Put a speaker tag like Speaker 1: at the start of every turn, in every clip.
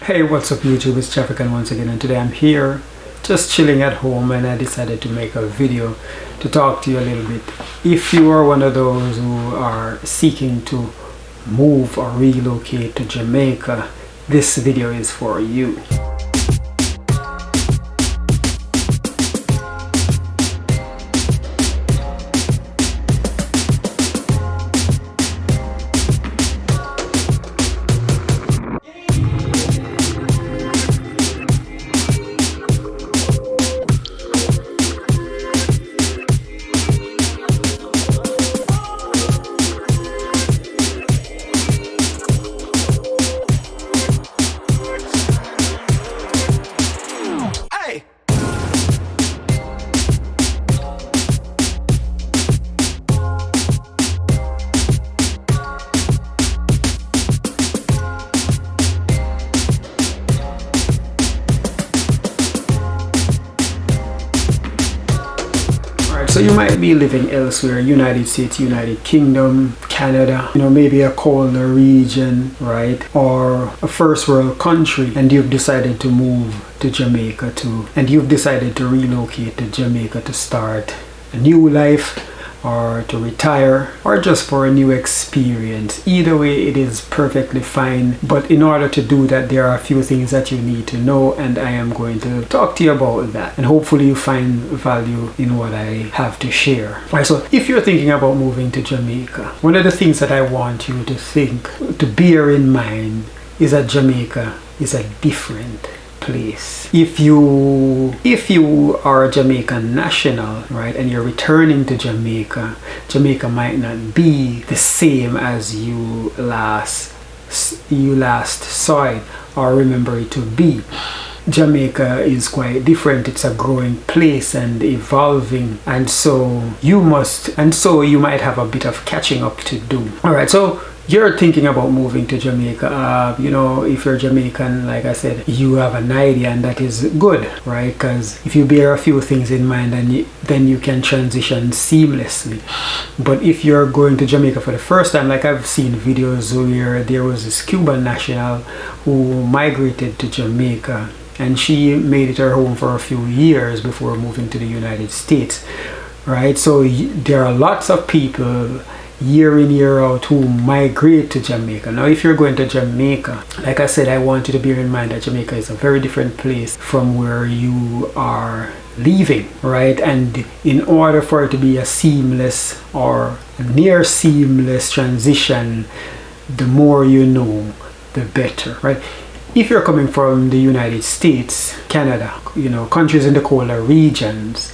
Speaker 1: Hey, what's up YouTube? It's African once again, and today I'm here just chilling at home, and I decided to make a video to talk to you a little bit. If you are one of those who are seeking to move or relocate to Jamaica, this video is for you. So you might be living elsewhere, United States, United Kingdom, Canada, maybe a colder region, right? Or a first world country, and you've decided to move to Jamaica and you've decided to relocate to Jamaica to start a new life, or to retire, or just for a new experience. Either way, it is perfectly fine. But in order to do that, there are a few things that you need to know, and I am going to talk to you about that. And hopefully you find value in what I have to share. Alright, so if you're thinking about moving to Jamaica, one of the things that I want you to bear in mind is that Jamaica is a different place. If you are a Jamaican national, right, and you're returning to Jamaica, Jamaica might not be the same as you last saw it or remember it to be. Jamaica is quite different. It's a growing place and evolving, and so you might have a bit of catching up to do. All right, so you're thinking about moving to Jamaica. If you're Jamaican, like I said, you have an idea, and that is good, right? Because if you bear a few things in mind, then you can transition seamlessly. But if you're going to Jamaica for the first time, like I've seen videos where there was this Cuban national who migrated to Jamaica, and she made it her home for a few years before moving to the United States, right? So there are lots of people year in, year out who migrate to Jamaica. Now, if you're going to Jamaica, like I said, I want you to bear in mind that Jamaica is a very different place from where you are leaving, right? And in order for it to be a seamless or a near seamless transition, the more you know, the better, right? If you're coming from the United States, Canada, countries in the colder regions,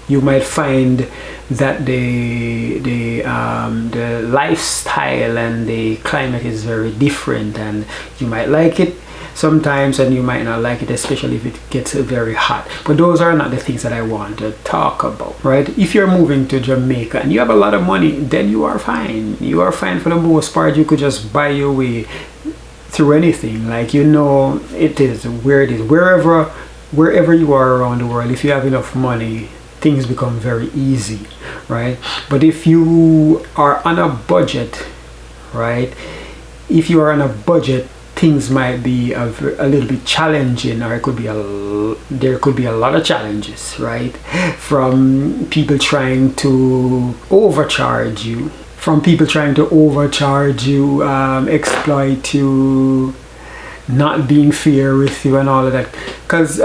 Speaker 1: you might find that the lifestyle and the climate is very different, and you might like it sometimes and you might not like it, especially if it gets very hot. But those are not the things that I want to talk about, right? If you're moving to Jamaica and you have a lot of money, then you are fine. You are fine for the most part. You could just buy your way through anything. It is where it is. Wherever you are around the world, if you have enough money, things become very easy, right? But if you are on a budget, right? If you are on a budget, things might be a little bit challenging, or there could be a lot of challenges, right? From people trying to overcharge you, exploit you, not being fair with you, and all of that, because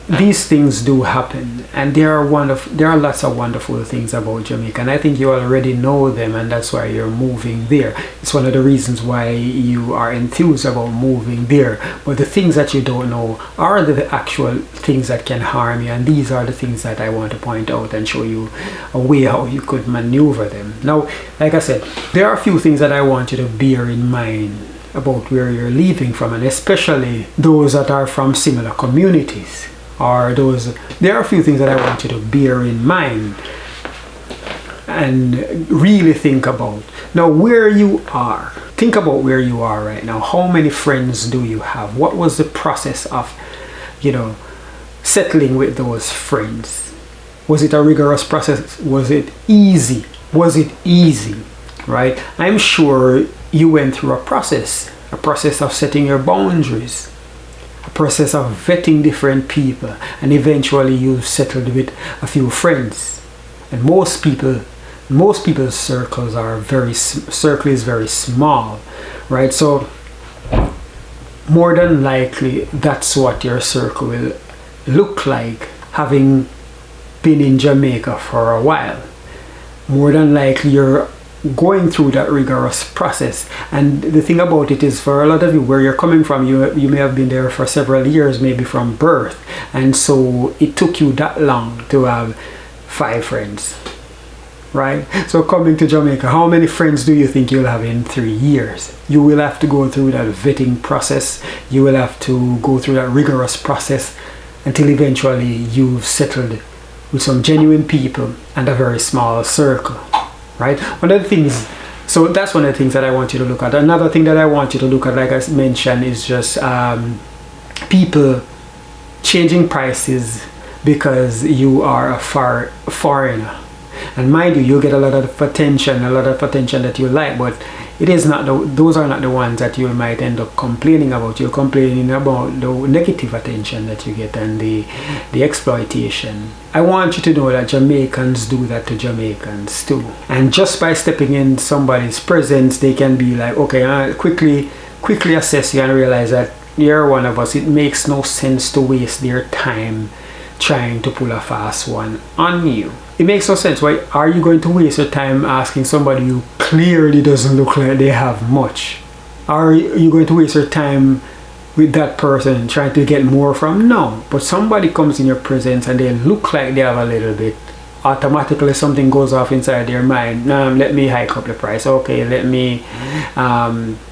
Speaker 1: these things do happen, and there are lots of wonderful things about Jamaica, and I think you already know them, and that's why you're moving there. It's one of the reasons why you are enthused about moving there. But the things that you don't know are the actual things that can harm you, and these are the things that I want to point out and show you a way how you could maneuver them. Now, like I said, there are a few things that I want you to bear in mind about where you're leaving from, and especially those that are from similar communities, there are a few things that I want you to bear in mind and really think about. Now, where you are, think about where you are right now. How many friends do you have? What was the process of settling with those friends? Was it a rigorous process? Was it easy? Right? I'm sure you went through a process of setting your boundaries, a process of vetting different people, and eventually you've settled with a few friends. And most people's circle is very small, right? So more than likely that's what your circle will look like, having been in Jamaica for a while. More than likely you're going through that rigorous process. And the thing about it is, for a lot of you, where you're coming from, you may have been there for several years, maybe from birth, and so it took you that long to have 5 friends, right? So coming to Jamaica, how many friends do you think you'll have in 3 years? You will have to go through that vetting process. You will have to go through that rigorous process until eventually you've settled with some genuine people and a very small circle, right? One of the things, so that's one of the things that I want you to look at. Another thing that I want you to look at, like I mentioned, is just people changing prices because you are a foreigner. And mind you, you get a lot of attention that you like, but it is not those are not the ones that you might end up complaining about. You're complaining about the negative attention that you get and the exploitation. I want you to know that Jamaicans do that to Jamaicans too. And just by stepping in somebody's presence, they can be like, okay, quickly assess you and realize that you're one of us. It makes no sense to waste their time trying to pull a fast one on you. It makes no sense. Why are you going to waste your time asking somebody who clearly doesn't look like they have much? Are you going to waste your time with that person trying to get more from? No. But somebody comes in your presence and they look like they have a little bit. Automatically something goes off inside their mind. Let me hike up the price. Okay, let me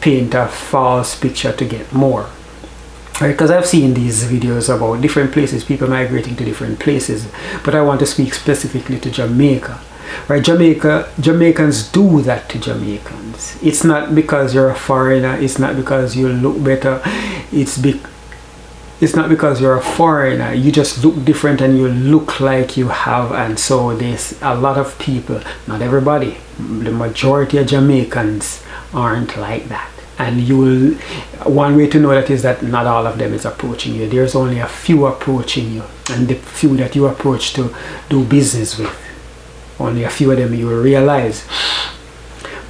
Speaker 1: paint a false picture to get more. Right, because I've seen these videos about different places, people migrating to different places, but I want to speak specifically to Jamaica. Right, Jamaicans do that to Jamaicans. It's not because you're a foreigner, it's not because you look better, it's not because you're a foreigner, you just look different and you look like you have. And so there's a lot of people, not everybody, the majority of Jamaicans aren't like that. And one way to know that is that not all of them is approaching you. There's only a few approaching you, and the few that you approach to do business with, only a few of them you will realize.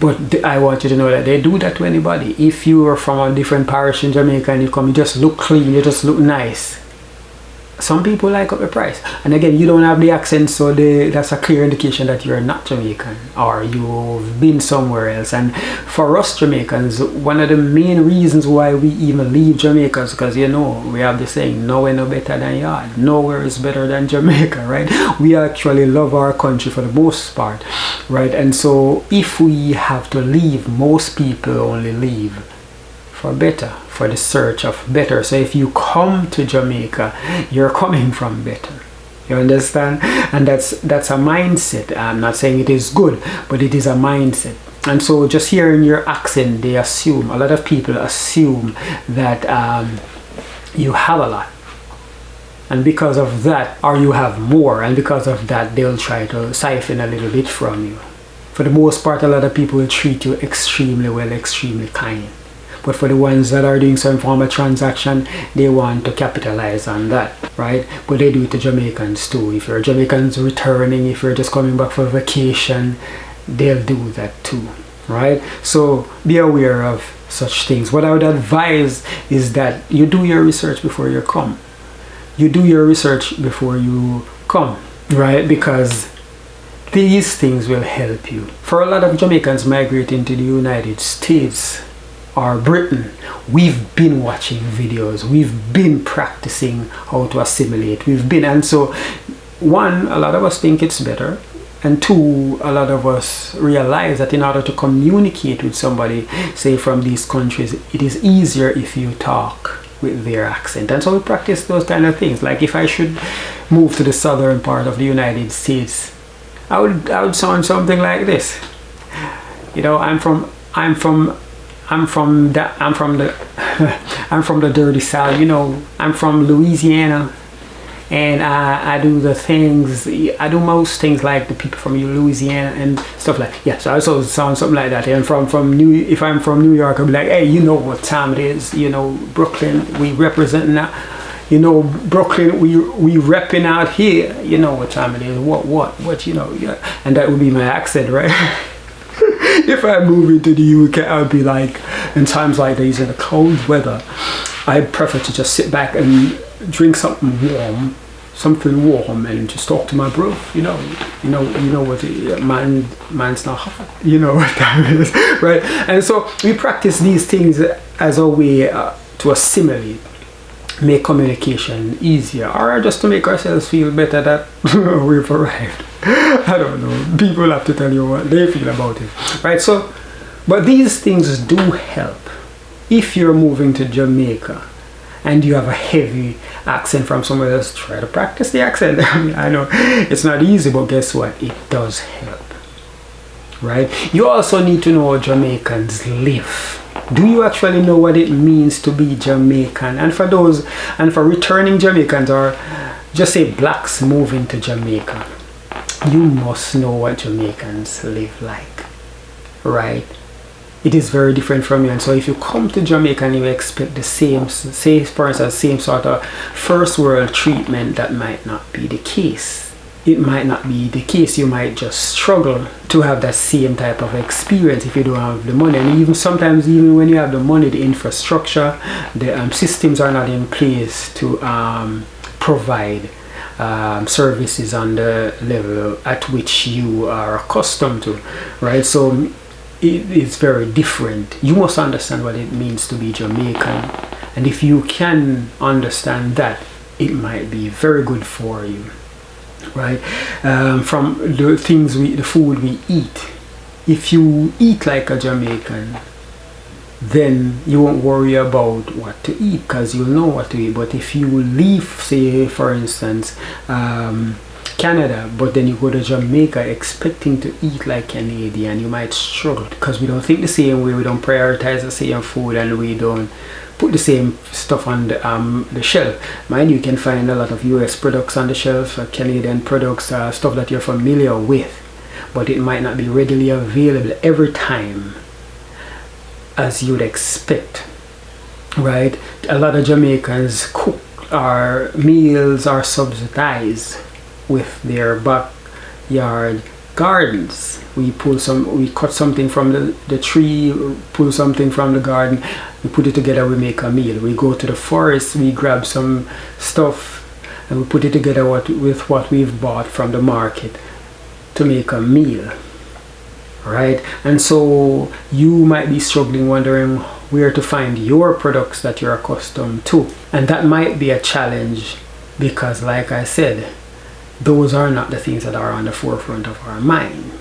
Speaker 1: But I want you to know that they do that to anybody. If you are from a different parish in Jamaica and you come, you just look clean, you just look nice. Some people like up the price. And again, you don't have the accent, so that's a clear indication that you're not Jamaican or you've been somewhere else. And for us Jamaicans, one of the main reasons why we even leave Jamaica is because, you know, we have the saying, nowhere no better than yard. Nowhere is better than Jamaica, right? We actually love our country for the most part, right? And so if we have to leave, most people only leave for better, for the search of better. So if you come to Jamaica, you're coming from better. You understand? And that's a mindset. I'm not saying it is good, but it is a mindset. And so just hearing your accent, a lot of people assume that you have a lot. And because of that, or you have more, and because of that, they'll try to siphon a little bit from you. For the most part, a lot of people will treat you extremely well, extremely kind. But for the ones that are doing some form of transaction, they want to capitalize on that, right? But they do it to Jamaicans too. If you're Jamaicans returning, if you're just coming back for vacation, they'll do that too, right? So be aware of such things. What I would advise is that you do your research before you come. You do your research before you come, right? Because these things will help you. For a lot of Jamaicans migrating to the United States or Britain, we've been watching videos, we've been practicing how to assimilate, and so one, a lot of us think it's better, and two, a lot of us realize that in order to communicate with somebody, say from these countries, it is easier if you talk with their accent. And so we practice those kind of things. Like if I should move to the southern part of the United States, I would sound something like this. You know, I'm from the dirty South, you know, I'm from Louisiana, and I do the things. I do most things like the people from Louisiana and stuff like. Yeah, so I also sound something like that. And if I'm from New York, I'll be like, hey, you know what time it is? You know, Brooklyn, we representing that. You know, Brooklyn, we repping out here. You know what time it is? What? You know, yeah. And that would be my accent, right? If I move into the UK, I'd be like, in times like these in the cold weather, I prefer to just sit back and drink something warm, and just talk to my bro. You know what man's not hot. You know what that is, right? And so we practice these things as a way to assimilate, make communication easier, or just to make ourselves feel better that we've arrived. I don't know. People have to tell you what they feel about it, right? So, but these things do help. If you're moving to Jamaica and you have a heavy accent from somewhere else, try to practice the accent. I know it's not easy, but guess what? It does help, right? You also need to know how Jamaicans live. Do you actually know what it means to be Jamaican? And for returning Jamaicans, or just say blacks moving to Jamaica, you must know what Jamaicans live like, right? It is very different from you. And so if you come to Jamaica and you expect the same sort of first world treatment, that might not be the case. It might not be the case. You might just struggle to have that same type of experience if you don't have the money. And even sometimes, even when you have the money, the infrastructure, the systems are not in place to provide services on the level at which you are accustomed to, right? So it is very different. You must understand what it means to be Jamaican, and if you can understand that, it might be very good for you, right? From the food we eat, if you eat like a Jamaican, then you won't worry about what to eat because you'll know what to eat. But if you leave, say for instance, Canada, but then you go to Jamaica expecting to eat like Canadian, you might struggle because we don't think the same way, we don't prioritize the same food, and we don't put the same stuff on the shelf. Mind you, can find a lot of US products on the shelf, Canadian products, stuff that you're familiar with, but it might not be readily available every time as you'd expect, right? A lot of Jamaicans cook, our meals are subsidized with their backyard gardens. We cut something from the tree, pull something from the garden, we put it together, we make a meal. We go to the forest, we grab some stuff and we put it together with what we've bought from the market to make a meal, right? And so you might be struggling, wondering where to find your products that you're accustomed to, and that might be a challenge because, like I said, those are not the things that are on the forefront of our mind.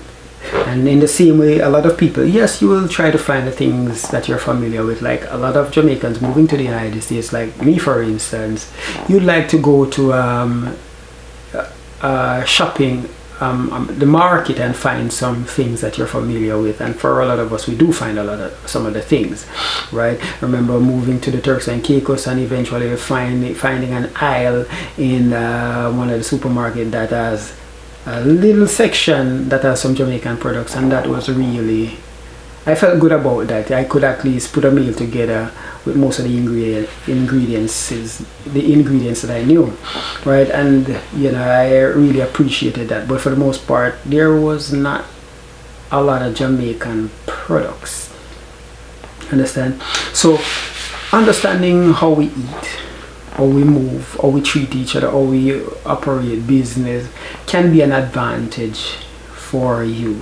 Speaker 1: And in the same way, a lot of people, yes, you will try to find the things that you're familiar with. Like a lot of Jamaicans moving to the United States, like me for instance, you'd like to go to shopping, the market, and find some things that you're familiar with. And for a lot of us, we do find some of the things, right? Remember moving to the Turks and Caicos and eventually finding an aisle in one of the supermarkets that has a little section that has some Jamaican products, and that was really, I felt good about that. I could at least put a meal together with most of the ingredients that I knew, right? And I really appreciated that. But for the most part, there was not a lot of Jamaican products. Understand? So understanding how we eat, how we move, how we treat each other, how we operate business can be an advantage for you,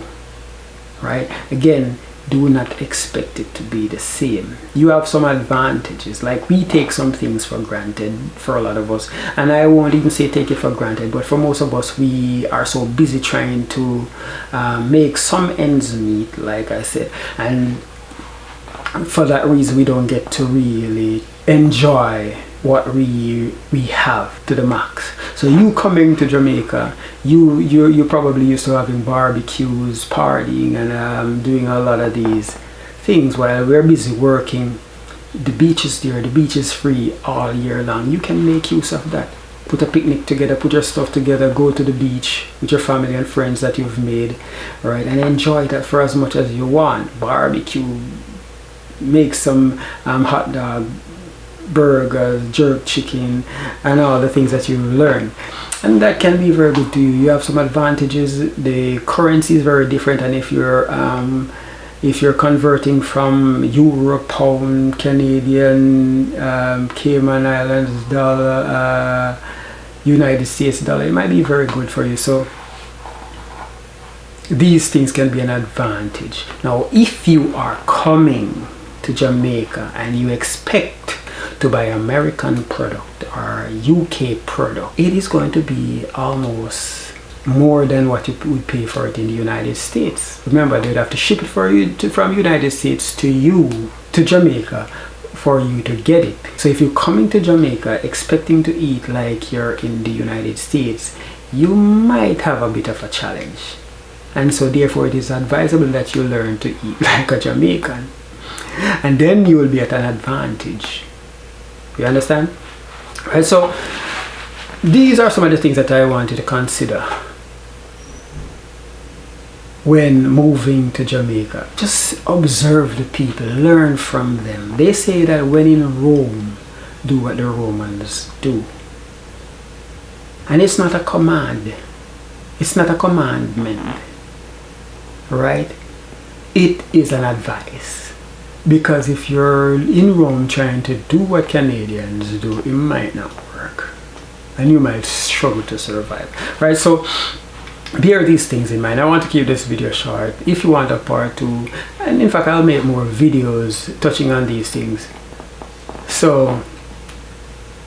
Speaker 1: right? Again, do not expect it to be the same. You have some advantages, like we take some things for granted for a lot of us, and I won't even say take it for granted, but for most of us, we are so busy trying to make some ends meet, like I said, and for that reason we don't get to really enjoy what we have to the max. So you coming to Jamaica, you probably used to having barbecues, partying, and doing a lot of these things while we're busy working. The beach is there, the beach is free all year long. You can make use of that. put a picnic together, put your stuff together, go to the beach with your family and friends that you've made, right, and enjoy that for as much as you want. Barbecue, make some hot dog, burgers, jerk chicken, and all the things that you learn. And that can be very good to you. You have some advantages. The currency is very different, and if you're converting from Euro, pound, Canadian, Cayman Islands dollar, United States dollar, it might be very good for you. So these things can be an advantage. Now, if you are coming to Jamaica and you expect to buy American product or UK product, it is going to be almost more than what you would pay for it in the United States. Remember, they would have to ship it for you from United States to you, to Jamaica, for you to get it. So if you're coming to Jamaica expecting to eat like you're in the United States, you might have a bit of a challenge. And so therefore it is advisable that you learn to eat like a Jamaican. And then you will be at an advantage. You understand? Right, so these are some of the things that I wanted to consider when moving to Jamaica. Just observe the people, learn from them. They say that when in Rome, do what the Romans do. And it's not a command. It's not a commandment. Right? It is an advice. Because if you're in Rome trying to do what Canadians do, it might not work. And you might struggle to survive. Right? So bear these things in mind. I want to keep this video short. If you want a part 2, and in fact I'll make more videos touching on these things. So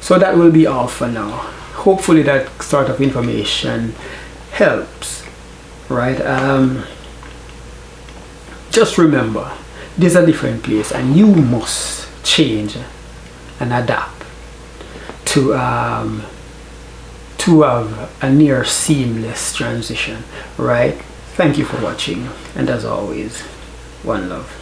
Speaker 1: that will be all for now. Hopefully that sort of information helps. Right? Just remember, this is a different place and you must change and adapt to have a near seamless transition. Right? Thank you for watching, and as always, one love.